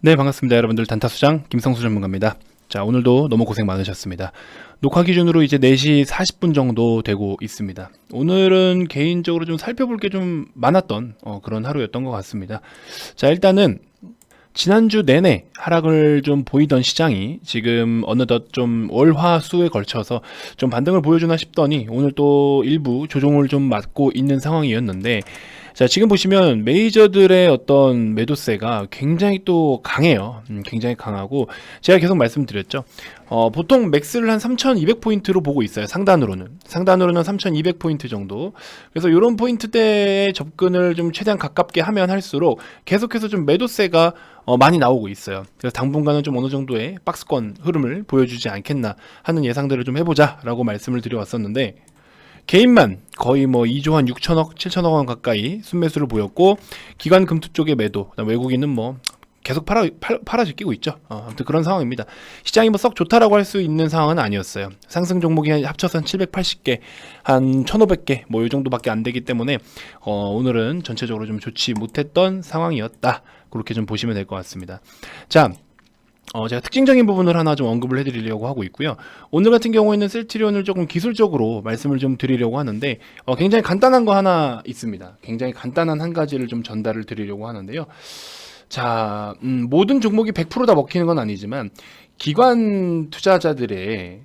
네, 반갑습니다. 여러분들 단타수장 김성수 전문가입니다. 자, 오늘도 너무 고생 많으셨습니다. 녹화 기준으로 이제 4시 40분 정도 되고 있습니다. 오늘은 개인적으로 좀 살펴볼 게 좀 많았던 그런 하루였던 것 같습니다. 자, 일단은 지난주 내내 하락을 좀 보이던 시장이 지금 어느덧 좀 월화수에 걸쳐서 좀 반등을 보여주나 싶더니 오늘 또 일부 조정을 좀 맞고 있는 상황이었는데, 자, 지금 보시면 메이저들의 어떤 매도세가 굉장히 또 강해요. 굉장히 강하고, 제가 계속 말씀드렸죠. 보통 맥스를 한 3200포인트로 보고 있어요. 상단으로는 3200포인트 정도. 그래서 이런 포인트대에 접근을 좀 최대한 가깝게 하면 할수록 계속해서 좀 매도세가 많이 나오고 있어요. 그래서 당분간은 좀 어느 정도의 박스권 흐름을 보여주지 않겠나 하는 예상들을 좀 해보자 라고 말씀을 드려왔었는데, 개인만 거의 뭐 2조 한 6천억, 7천억 원 가까이 순매수를 보였고, 기관 금투 쪽의 매도, 외국인은 뭐 계속 팔아 제끼고 있죠. 아무튼 그런 상황입니다. 시장이 뭐 썩 좋다라고 할 수 있는 상황은 아니었어요. 상승 종목이 합쳐서 한 780개, 한 1500개 뭐 이 정도밖에 안 되기 때문에 오늘은 전체적으로 좀 좋지 못했던 상황이었다. 그렇게 좀 보시면 될 것 같습니다. 자, 제가 특징적인 부분을 하나 좀 언급을 해드리려고 하고 있고요. 오늘 같은 경우에는 셀트리온을 조금 기술적으로 말씀을 좀 드리려고 하는데, 굉장히 간단한 거 하나 있습니다. 굉장히 간단한 한 가지를 좀 전달을 드리려고 하는데요. 자, 모든 종목이 100%다 먹히는 건 아니지만, 기관 투자자들의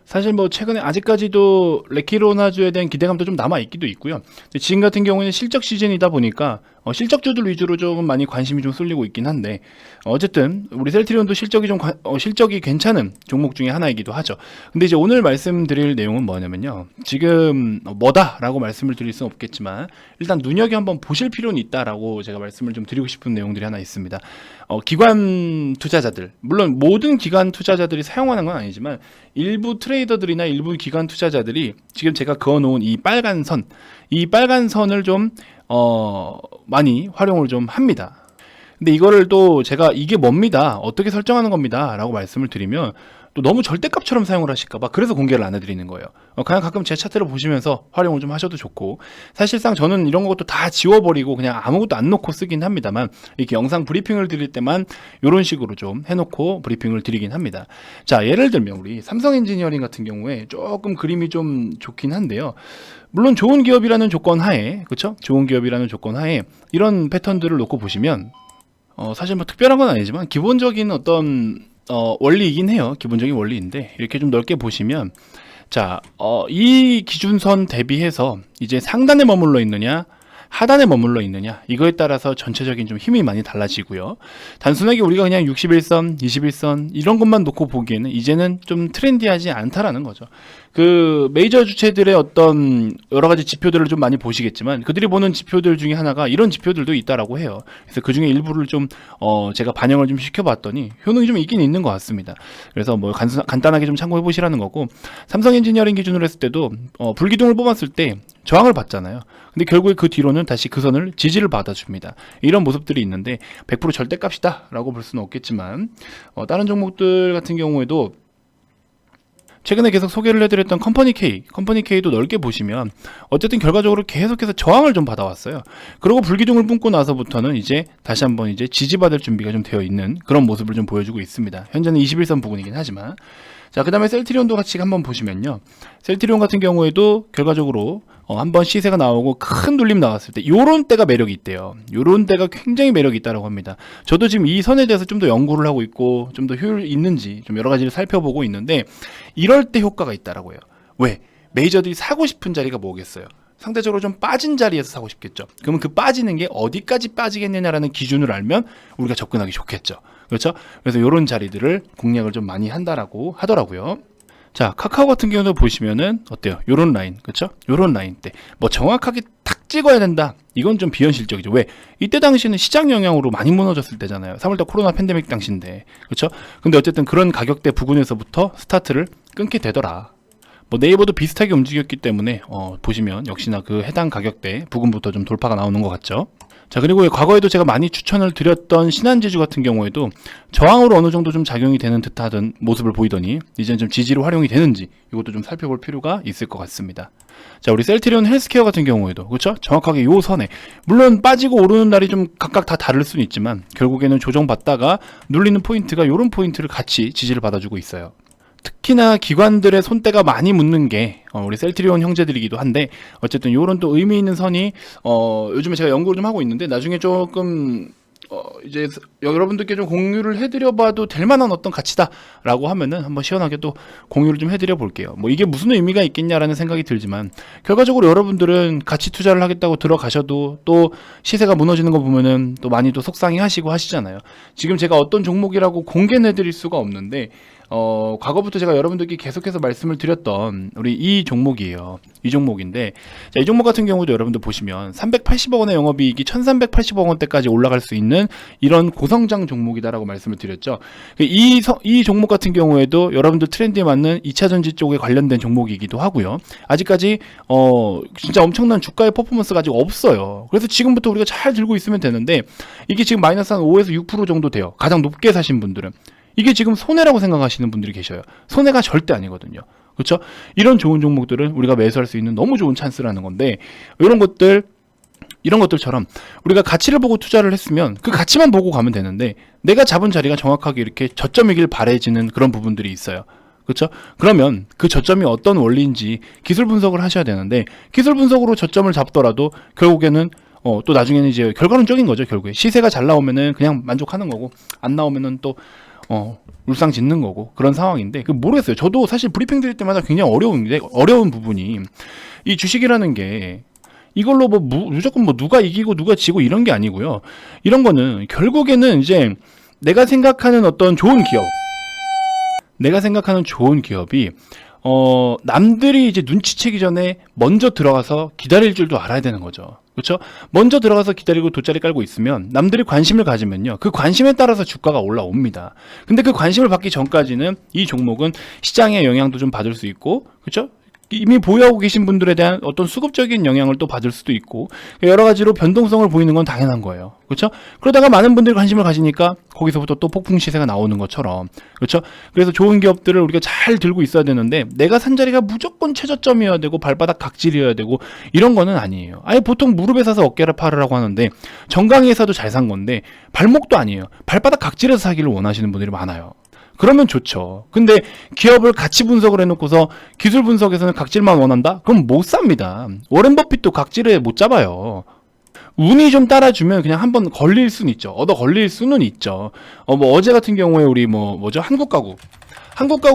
사실 뭐 최근에 아직까지도 레키로나주에 대한 기대감도 좀 남아 있기도 있고요. 지금 같은 경우에는 실적 시즌이다 보니까 실적주들 위주로 조금 많이 관심이 좀 쏠리고 있긴 한데, 어쨌든 우리 셀트리온도 실적이 괜찮은 종목 중에 하나이기도 하죠. 근데 이제 오늘 말씀드릴 내용은 뭐냐면요, 지금 뭐다라고 말씀을 드릴 수는 없겠지만 일단 눈여겨 한번 보실 필요는 있다라고 제가 말씀을 좀 드리고 싶은 내용들이 하나 있습니다. 기관 투자자들, 물론 모든 기관 투자자들이 사용하는 건 아니지만 일부 트레이더들이나 일부 기관 투자자들이 지금 제가 그어놓은 이 빨간 선을 좀 많이 활용을 좀 합니다. 근데 이거를 또 제가 이게 뭡니다, 어떻게 설정하는 겁니다 라고 말씀을 드리면 또 너무 절대값처럼 사용을 하실까봐 그래서 공개를 안 해드리는 거예요. 그냥 가끔 제 차트를 보시면서 활용을 좀 하셔도 좋고, 사실상 저는 이런 것도 다 지워버리고 그냥 아무것도 안 놓고 쓰긴 합니다만, 이렇게 영상 브리핑을 드릴 때만 이런 식으로 좀 해놓고 브리핑을 드리긴 합니다. 자, 예를 들면 우리 삼성 엔지니어링 같은 경우에 조금 그림이 좀 좋긴 한데요. 물론 좋은 기업이라는 조건 하에, 그렇죠? 좋은 기업이라는 조건 하에 이런 패턴들을 놓고 보시면 사실 뭐 특별한 건 아니지만 기본적인 어떤 원리이긴 해요. 기본적인 원리인데, 이렇게 좀 넓게 보시면, 자, 이 기준선 대비해서 이제 상단에 머물러 있느냐 하단에 머물러 있느냐, 이거에 따라서 전체적인 좀 힘이 많이 달라지고요. 단순하게 우리가 그냥 61선, 21선 이런 것만 놓고 보기에는 이제는 좀 트렌디하지 않다라는 거죠. 그 메이저 주체들의 어떤 여러 가지 지표들을 좀 많이 보시겠지만, 그들이 보는 지표들 중에 하나가 이런 지표들도 있다라고 해요. 그래서 그 중에 일부를 좀 제가 반영을 좀 시켜봤더니 효능이 좀 있긴 있는 것 같습니다. 그래서 뭐 간단하게 좀 참고해 보시라는 거고, 삼성 엔지니어링 기준으로 했을 때도 불기둥을 뽑았을 때 저항을 받잖아요. 근데 결국에 그 뒤로는 다시 그 선을 지지를 받아줍니다. 이런 모습들이 있는데 100% 절대값이다 라고 볼 수는 없겠지만, 다른 종목들 같은 경우에도 최근에 계속 소개를 해드렸던 컴퍼니 K도 넓게 보시면 어쨌든 결과적으로 계속해서 저항을 좀 받아왔어요. 그리고 불기둥을 뿜고 나서부터는 이제 다시 한번 이제 지지받을 준비가 좀 되어 있는 그런 모습을 좀 보여주고 있습니다. 현재는 21선 부근이긴 하지만. 자, 그 다음에 셀트리온도 같이 한번 보시면요, 셀트리온 같은 경우에도 결과적으로 한번 시세가 나오고 큰 눌림 나왔을 때 요런 때가 매력이 있대요. 요런 때가 굉장히 매력이 있다고 합니다. 저도 지금 이 선에 대해서 좀 더 연구를 하고 있고 좀 더 효율이 있는지 좀 여러 가지를 살펴보고 있는데, 이럴 때 효과가 있다라고 해요. 왜? 메이저들이 사고 싶은 자리가 뭐겠어요? 상대적으로 좀 빠진 자리에서 사고 싶겠죠. 그러면 그 빠지는 게 어디까지 빠지겠느냐라는 기준을 알면 우리가 접근하기 좋겠죠. 그렇죠? 그래서 이런 자리들을 공략을 좀 많이 한다라고 하더라고요. 자, 카카오 같은 경우도 보시면은 어때요? 요런 라인, 그렇죠? 요런 라인 때 뭐 정확하게 탁 찍어야 된다, 이건 좀 비현실적이죠. 왜? 이때 당시는 시장 영향으로 많이 무너졌을 때잖아요. 3월달 코로나 팬데믹 당시인데, 그렇죠? 근데 어쨌든 그런 가격대 부근에서부터 스타트를 끊게 되더라. 뭐 네이버도 비슷하게 움직였기 때문에 보시면 역시나 그 해당 가격대 부근부터 좀 돌파가 나오는 것 같죠. 자, 그리고 과거에도 제가 많이 추천을 드렸던 신한지주 같은 경우에도 저항으로 어느 정도 좀 작용이 되는 듯하던 모습을 보이더니 이제는 좀 지지로 활용이 되는지 이것도 좀 살펴볼 필요가 있을 것 같습니다. 자, 우리 셀트리온 헬스케어 같은 경우에도 그렇죠? 정확하게 요 선에 물론 빠지고 오르는 날이 좀 각각 다 다를 수는 있지만 결국에는 조정받다가 눌리는 포인트가 요런 포인트를 같이 지지를 받아주고 있어요. 특히나 기관들의 손때가 많이 묻는 게 우리 셀트리온 형제들이기도 한데 어쨌든 요런 또 의미 있는 선이 요즘에 제가 연구를 좀 하고 있는데 나중에 조금 이제 여러분들께 좀 공유를 해드려봐도 될 만한 어떤 가치다라고 하면은 한번 시원하게 또 공유를 좀 해드려 볼게요. 뭐 이게 무슨 의미가 있겠냐라는 생각이 들지만 결과적으로 여러분들은 가치 투자를 하겠다고 들어가셔도 또 시세가 무너지는 거 보면은 또 많이 또 속상해하시고 하시잖아요. 지금 제가 어떤 종목이라고 공개는 해드릴 수가 없는데 과거부터 제가 여러분들께 계속해서 말씀을 드렸던 우리 이 종목이에요. 이 종목인데, 자, 이 종목 같은 경우도 여러분들 보시면 380억 원의 영업이익이 1380억 원대까지 올라갈 수 있는 이런 고성장 종목이다라고 말씀을 드렸죠. 이 종목 같은 경우에도 여러분들 트렌드에 맞는 2차전지 쪽에 관련된 종목이기도 하고요. 아직까지 진짜 엄청난 주가의 퍼포먼스가 아직 없어요. 그래서 지금부터 우리가 잘 들고 있으면 되는데 이게 지금 마이너스 한 5에서 6% 정도 돼요. 가장 높게 사신 분들은. 이게 지금 손해라고 생각하시는 분들이 계셔요. 손해가 절대 아니거든요. 그렇죠? 이런 좋은 종목들은 우리가 매수할 수 있는 너무 좋은 찬스라는 건데 이런 것들처럼 우리가 가치를 보고 투자를 했으면 그 가치만 보고 가면 되는데 내가 잡은 자리가 정확하게 이렇게 저점이길 바래지는 그런 부분들이 있어요. 그렇죠? 그러면 그 저점이 어떤 원리인지 기술 분석을 하셔야 되는데 기술 분석으로 저점을 잡더라도 결국에는 또 나중에는 이제 결과론적인 거죠. 결국에 시세가 잘 나오면은 그냥 만족하는 거고 안 나오면은 또 울상 짓는 거고 그런 상황인데 모르겠어요. 저도 사실 브리핑 드릴 때마다 굉장히 어려운 부분이 이 주식이라는 게 이걸로 뭐 무조건 뭐 누가 이기고 누가 지고 이런 게 아니고요. 이런 거는 결국에는 이제 내가 생각하는 어떤 좋은 기업이 남들이 이제 눈치채기 전에 먼저 들어가서 기다릴 줄도 알아야 되는 거죠. 그렇죠? 먼저 들어가서 기다리고 돗자리 깔고 있으면 남들이 관심을 가지면요. 그 관심에 따라서 주가가 올라옵니다. 근데 그 관심을 받기 전까지는 이 종목은 시장의 영향도 좀 받을 수 있고, 그렇죠? 이미 보유하고 계신 분들에 대한 어떤 수급적인 영향을 또 받을 수도 있고 여러 가지로 변동성을 보이는 건 당연한 거예요. 그렇죠? 그러다가 많은 분들이 관심을 가지니까 거기서부터 또 폭풍 시세가 나오는 것처럼 그렇죠? 그래서 좋은 기업들을 우리가 잘 들고 있어야 되는데 내가 산 자리가 무조건 최저점이어야 되고 발바닥 각질이어야 되고 이런 거는 아니에요. 아예 보통 무릎에 사서 어깨를 팔으라고 하는데 정강이에서도 잘 산 건데 발목도 아니에요. 발바닥 각질에서 사기를 원하시는 분들이 많아요. 그러면 좋죠. 근데 기업을 가치 분석을 해놓고서 기술 분석에서는 각질만 원한다? 그럼 못 삽니다. 워렌 버핏도 각질에 못 잡아요. 운이 좀 따라주면 그냥 한번 걸릴 수는 있죠. 얻어 걸릴 수는 있죠. 뭐 어제 같은 경우에 우리 한국가구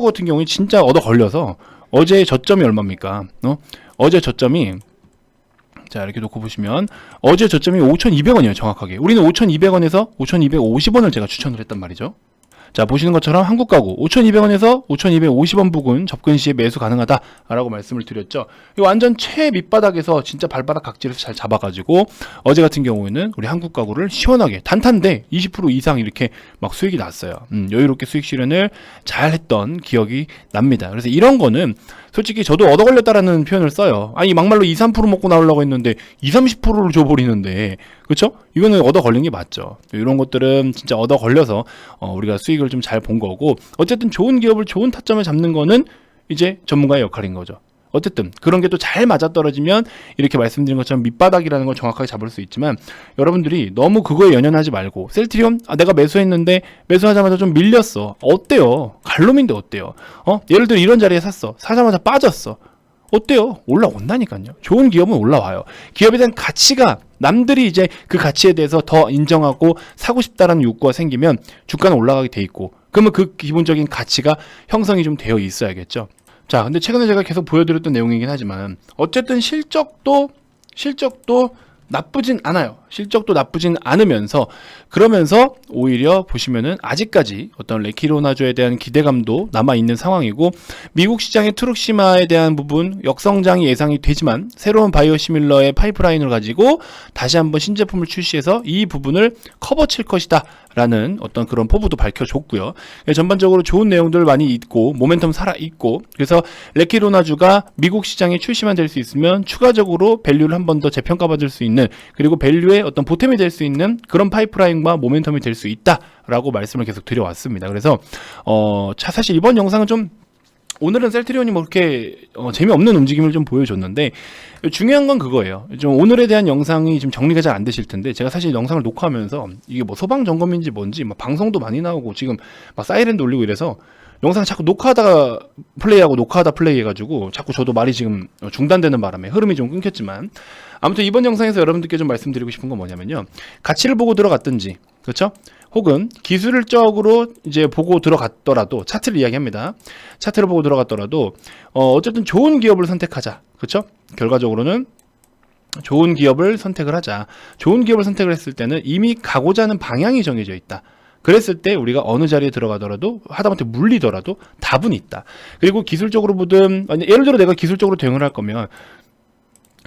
같은 경우에 진짜 얻어 걸려서 어제 저점이 얼마입니까? 어제 저점이 자 이렇게 놓고 보시면 어제 저점이 5,200원이에요. 정확하게. 우리는 5,200원에서 5,250원을 제가 추천을 했단 말이죠. 자 보시는 것처럼 한국가구 5,200원에서 5,250원 부근 접근 시에 매수 가능하다라고 말씀을 드렸죠. 이 완전 최밑바닥에서 진짜 발바닥 각질에서 잘 잡아가지고 어제 같은 경우에는 우리 한국가구를 시원하게 단탄대 20% 이상 이렇게 막 수익이 났어요. 여유롭게 수익 실현을 잘 했던 기억이 납니다. 그래서 이런 거는 솔직히 저도 얻어 걸렸다라는 표현을 써요. 아니 막말로 2, 3% 먹고 나오려고 했는데 2, 30%를 줘버리는데 그쵸? 이거는 얻어 걸린 게 맞죠. 이런 것들은 진짜 얻어 걸려서 우리가 수익을 좀 잘 본 거고 어쨌든 좋은 기업을 좋은 타점을 잡는 거는 이제 전문가의 역할인 거죠. 어쨌든 그런 게 또 잘 맞아떨어지면 이렇게 말씀드린 것처럼 밑바닥이라는 걸 정확하게 잡을 수 있지만 여러분들이 너무 그거에 연연하지 말고 셀트리온 내가 매수했는데 매수하자마자 좀 밀렸어. 어때요? 갈놈인데 어때요? 예를 들어 이런 자리에 사자마자 빠졌어. 어때요? 올라온다니까요. 좋은 기업은 올라와요. 기업에 대한 가치가 남들이 이제 그 가치에 대해서 더 인정하고 사고 싶다라는 욕구가 생기면 주가는 올라가게 돼 있고 그러면 그 기본적인 가치가 형성이 좀 되어 있어야겠죠. 자, 근데 최근에 제가 계속 보여드렸던 내용이긴 하지만 어쨌든 실적도 나쁘진 않아요. 실적도 나쁘진 않으면서 그러면서 오히려 보시면은 아직까지 어떤 레키로나주에 대한 기대감도 남아있는 상황이고 미국 시장의 트룩시마에 대한 부분 역성장이 예상이 되지만 새로운 바이오시밀러의 파이프라인을 가지고 다시 한번 신제품을 출시해서 이 부분을 커버칠 것이다 라는 어떤 그런 포부도 밝혀줬고요. 전반적으로 좋은 내용들 많이 있고 모멘텀 살아있고, 그래서 레키로나주가 미국 시장에 출시만 될 수 있으면 추가적으로 밸류를 한 번 더 재평가받을 수 있는, 그리고 밸류의 어떤 보탬이 될 수 있는 그런 파이프라인과 모멘텀이 될 수 있다라고 말씀을 계속 드려왔습니다. 그래서 사실 이번 영상은 좀, 오늘은 셀트리온이 뭐 그렇게 재미없는 움직임을 좀 보여줬는데, 중요한 건 그거예요. 좀 오늘에 대한 영상이 좀 정리가 잘 안 되실 텐데, 제가 사실 영상을 녹화하면서 이게 뭐 소방 점검인지 뭔지 막 방송도 많이 나오고 지금 막 사이렌도 울리고 이래서 영상 자꾸 녹화하다가 플레이하고 녹화하다 플레이해가지고 자꾸 저도 말이 지금 중단되는 바람에 흐름이 좀 끊겼지만, 아무튼 이번 영상에서 여러분들께 좀 말씀드리고 싶은 건 뭐냐면요, 가치를 보고 들어갔든지, 그렇죠? 혹은 기술적으로 이제 보고 들어갔더라도, 차트를 이야기합니다. 차트를 보고 들어갔더라도 어쨌든 좋은 기업을 선택하자, 그렇죠? 결과적으로는 좋은 기업을 선택을 하자. 좋은 기업을 선택을 했을 때는 이미 가고자 하는 방향이 정해져 있다. 그랬을 때 우리가 어느 자리에 들어가더라도, 하다못해 물리더라도 답은 있다. 그리고 기술적으로 보든, 예를 들어 내가 기술적으로 대응을 할 거면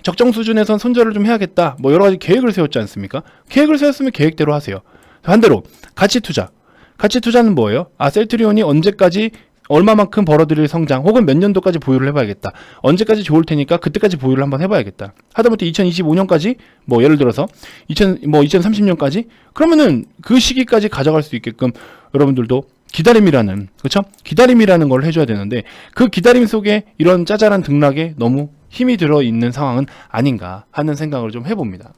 적정 수준에선 손절을 좀 해야겠다, 뭐 여러 가지 계획을 세웠지 않습니까? 계획을 세웠으면 계획대로 하세요. 반대로 가치 투자는 뭐예요? 셀트리온이 언제까지 얼마만큼 벌어들일 성장, 혹은 몇 년도까지 보유를 해봐야겠다, 언제까지 좋을 테니까 그때까지 보유를 한번 해봐야겠다, 하다못해 2025년까지, 뭐 예를 들어서 2030년까지, 그러면은 그 시기까지 가져갈 수 있게끔 여러분들도 기다림이라는, 그렇죠? 기다림이라는 걸 해줘야 되는데, 그 기다림 속에 이런 짜잘한 등락에 너무 힘이 들어있는 상황은 아닌가 하는 생각을 좀 해봅니다.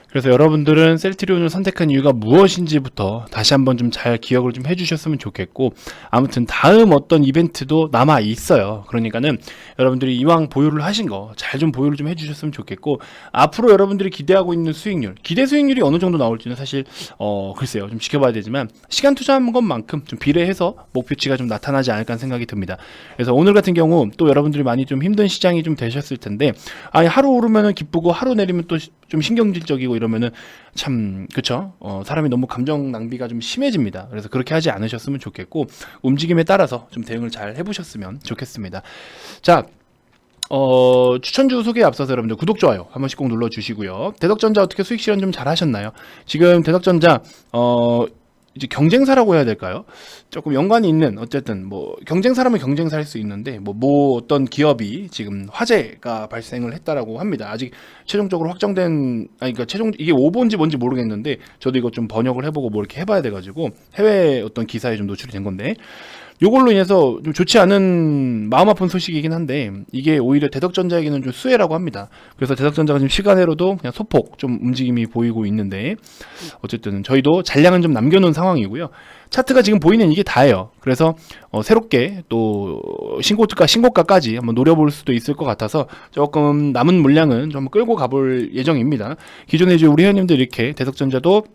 그래서 여러분들은 셀트리온을 선택한 이유가 무엇인지부터 다시 한번 좀 잘 기억을 좀 해주셨으면 좋겠고, 아무튼 다음 어떤 이벤트도 남아 있어요. 그러니까는 여러분들이 이왕 보유를 하신 거 잘 좀 보유를 좀 해주셨으면 좋겠고, 앞으로 여러분들이 기대하고 있는 수익률, 기대 수익률이 어느 정도 나올지는 사실 글쎄요, 좀 지켜봐야 되지만, 시간 투자한 것만큼 좀 비례해서 목표치가 좀 나타나지 않을까 하는 생각이 듭니다. 그래서 오늘 같은 경우 또 여러분들이 많이 좀 힘든 시장이 좀 되셨을 텐데, 하루 오르면은 기쁘고 하루 내리면 또 좀 신경질적이고 이러면은 참, 그쵸? 사람이 너무 감정 낭비가 좀 심해집니다. 그래서 그렇게 하지 않으셨으면 좋겠고, 움직임에 따라서 좀 대응을 잘 해보셨으면 좋겠습니다. 자, 추천주 소개에 앞서서 여러분들 구독, 좋아요 한 번씩 꼭 눌러주시고요. 대덕전자 어떻게 수익 실현 좀 잘 하셨나요? 지금 대덕전자 이제 경쟁사라고 해야 될까요? 조금 연관이 있는, 어쨌든 뭐 경쟁사라면 경쟁사일 수 있는데, 뭐 어떤 기업이 지금 화재가 발생을 했다라고 합니다. 아직 최종적으로 확정된, 그러니까 이게 오보인지 뭔지 모르겠는데, 저도 이거 좀 번역을 해보고 뭐 이렇게 해봐야 돼가지고 해외 어떤 기사에 좀 노출이 된 건데, 요걸로 인해서 좀 좋지 않은 마음 아픈 소식이긴 한데, 이게 오히려 대덕전자에게는 좀 수혜라고 합니다. 그래서 대덕전자가 지금 시간외로도 그냥 소폭 좀 움직임이 보이고 있는데, 어쨌든 저희도 잔량은 좀 남겨놓은 상황이고요. 차트가 지금 보이는 이게 다예요. 그래서 새롭게 또 신고가까지 한번 노려볼 수도 있을 것 같아서 조금 남은 물량은 좀 끌고 가볼 예정입니다. 기존에 이제 우리 회원님들 이렇게 대덕전자도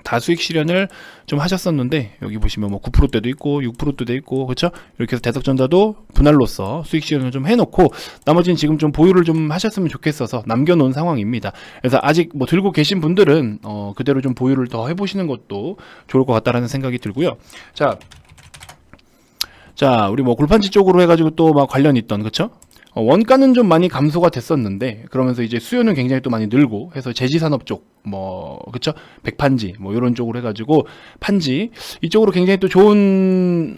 다 수익 실현을 좀 하셨었는데, 여기 보시면 뭐 9%대도 있고 6%대도 있고, 그렇죠? 이렇게 해서 대덕전자도 분할로서 수익 실현을 좀 해놓고, 나머지는 지금 좀 보유를 좀 하셨으면 좋겠어서 남겨놓은 상황입니다. 그래서 아직 뭐 들고 계신 분들은 그대로 좀 보유를 더 해보시는 것도 좋을 것 같다라는 생각이 들고요. 자, 우리 뭐 골판지 쪽으로 해가지고 또 막 관련 있던, 그렇죠? 원가는 좀 많이 감소가 됐었는데, 그러면서 이제 수요는 굉장히 또 많이 늘고 해서 제지산업 쪽, 그쵸? 백판지, 요런 쪽으로 해가지고, 판지, 이쪽으로 굉장히 또 좋은,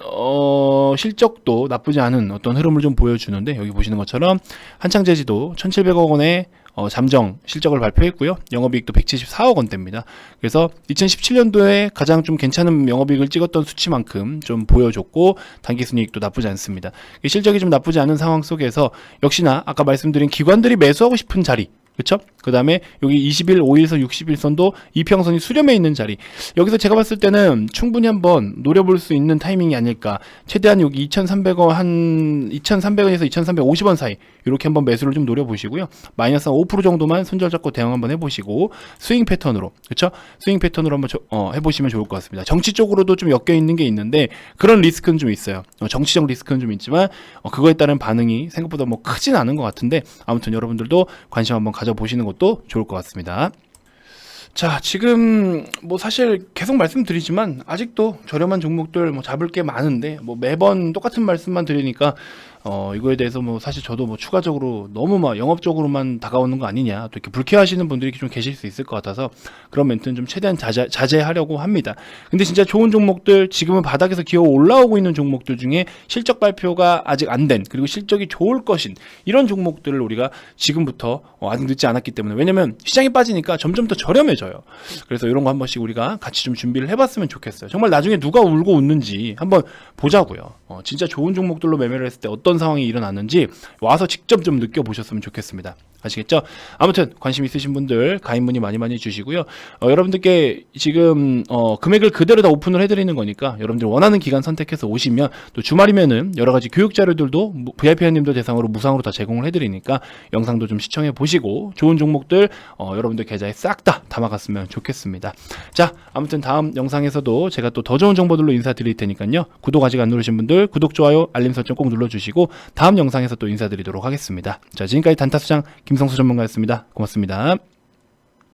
실적도 나쁘지 않은 어떤 흐름을 좀 보여주는데, 여기 보시는 것처럼, 한창제지도 1,700억 원의 잠정 실적을 발표했고요. 영업이익도 174억 원대입니다. 그래서 2017년도에 가장 좀 괜찮은 영업이익을 찍었던 수치만큼 좀 보여줬고, 단기순이익도 나쁘지 않습니다. 실적이 좀 나쁘지 않은 상황 속에서 역시나 아까 말씀드린 기관들이 매수하고 싶은 자리, 그쵸? 그 다음에 여기 20일, 5일선, 60일선도 이평선이 수렴해 있는 자리, 여기서 제가 봤을 때는 충분히 한번 노려볼 수 있는 타이밍이 아닐까. 최대한 여기 2,300원, 한 2,300원에서 2,350원 사이 이렇게 한번 매수를 좀 노려보시고요. 마이너스 한 5% 정도만 손절 잡고 대응 한번 해보시고, 스윙 패턴으로, 그쵸? 스윙 패턴으로 한번 해보시면 좋을 것 같습니다. 정치 쪽으로도 좀 엮여 있는 게 있는데, 그런 리스크는 좀 있어요. 정치적 리스크는 좀 있지만 그거에 따른 반응이 생각보다 뭐 크진 않은 것 같은데, 아무튼 여러분들도 관심 한번 가져보시는 것도 좋을 것 같습니다. 자, 지금 뭐 사실 계속 말씀드리지만 아직도 저렴한 종목들 뭐 잡을 게 많은데, 뭐 매번 똑같은 말씀만 드리니까 이거에 대해서 뭐 사실 저도 뭐 추가적으로 너무 막 영업적으로만 다가오는 거 아니냐, 또 이렇게 불쾌하시는 분들이 좀 계실 수 있을 것 같아서 그런 멘트는 좀 최대한 자제하려고 합니다. 근데 진짜 좋은 종목들, 지금은 바닥에서 기어 올라오고 있는 종목들 중에 실적 발표가 아직 안 된, 그리고 실적이 좋을 것인 이런 종목들을 우리가 지금부터 아직 늦지 않았기 때문에, 왜냐면 시장이 빠지니까 점점 더 저렴해져요. 그래서 이런 거 한 번씩 우리가 같이 좀 준비를 해봤으면 좋겠어요. 정말 나중에 누가 울고 웃는지 한번 보자고요. 진짜 좋은 종목들로 매매를 했을 때 어떤 상황이 일어나는지 와서 직접 좀 느껴보셨으면 좋겠습니다. 아시겠죠? 아무튼 관심 있으신 분들 가입 문의 많이 주시고요. 여러분들께 지금 금액을 그대로 다 오픈을 해드리는 거니까 여러분들 원하는 기간 선택해서 오시면, 또 주말이면은 여러 가지 교육 자료들도 VIP님들 대상으로 무상으로 다 제공을 해드리니까 영상도 좀 시청해 보시고 좋은 종목들 여러분들 계좌에 싹 다 담아갔으면 좋겠습니다. 자, 아무튼 다음 영상에서도 제가 또 더 좋은 정보들로 인사드릴 테니까요. 구독 아직 안 누르신 분들 구독, 좋아요, 알림 설정 꼭 눌러주시고 다음 영상에서 또 인사드리도록 하겠습니다. 자, 지금까지 단타수장 김성수 전문가였습니다. 고맙습니다.